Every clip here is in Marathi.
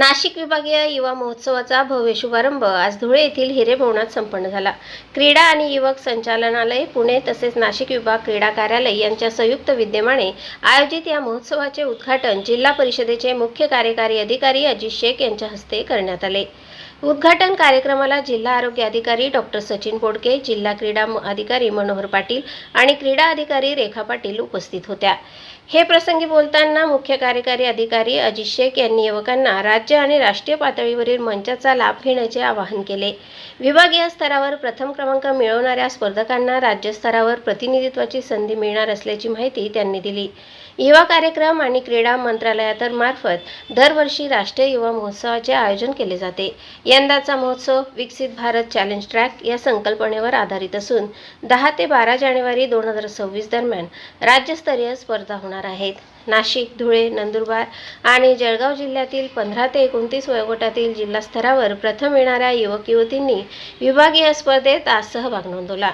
नाशिक विभागीय युवा महोत्सवाचा भव्य शुभारंभ आज धुळे येथील हिरेभवनात संपन्न झाला। क्रीडा आणि युवक संचालनालय पुणे तसेच नाशिक विभाग क्रीडा कार्यालय यांच्या संयुक्त विद्यमाने आयोजित या महोत्सवाचे उद्घाटन जिल्हा परिषदेचे मुख्य कार्यकारी अधिकारी अजित शेख यांच्या हस्ते करण्यात आले। उद्घाटन कार्यक्रमाला जिल्हा आरोग्य अधिकारी डॉक्टर सचिन पोडके, जिल्हा क्रीडा अधिकारी मनोहर पाटील आणि क्रीडा अधिकारी रेखा पाटील उपस्थित होत्या। हे प्रसंगी बोलताना मुख्य कार्यकारी अधिकारी अजित शेख यांनी युवकांना राज्य आणि राष्ट्रीय पातळीवरील मंचाचा लाभ घेण्याचे आवाहन केले। विभागीय स्तरावर प्रथम क्रमांक मिळवणाऱ्या स्पर्धकांना राज्य स्तरावर प्रतिनिधित्वाची संधी मिळणार असल्याची माहिती त्यांनी दिली। युवा कार्यक्रम आणि क्रीडा मंत्रालयातर्फे दरवर्षी राष्ट्रीय युवा महोत्सवाचे आयोजन केले जाते। यंदाचा महोत्सव विकसित भारत चॅलेंज ट्रॅक या संकल्पनेवर आधारित असून 10 ते 12 जानेवारी 2026 दरम्यान राज्यस्तरीय स्पर्धा होणार आहेत। नाशिक, धुळे, नंदुरबार आणि जळगाव जिल्ह्यातील 15 ते 29 वयोगटातील जिल्हा स्तरावर प्रथम येणाऱ्या युवक-युवतींनी विभागीय स्पर्धेत आज सहभाग नोंदवला।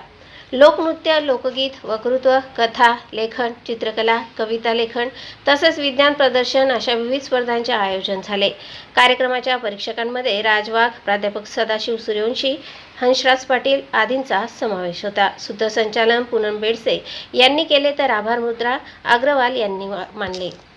लोकनृत्य, लोकगीत, वक्तृत्व, कथा, लेखन, चित्रकला, कविता लेखन तसेच विज्ञान प्रदर्शन अशा विविध स्पर्धांचे आयोजन झाले। कार्यक्रमाच्या परीक्षकांमध्ये राज वाघ, प्राध्यापक सदाशिव सूर्यवंशी, हंसराज पाटील आदींचा समावेश होता। सूत्रसंचालन पूनम बेडसे यांनी केले तर आभार मुद्रा अग्रवाल यांनी मानले।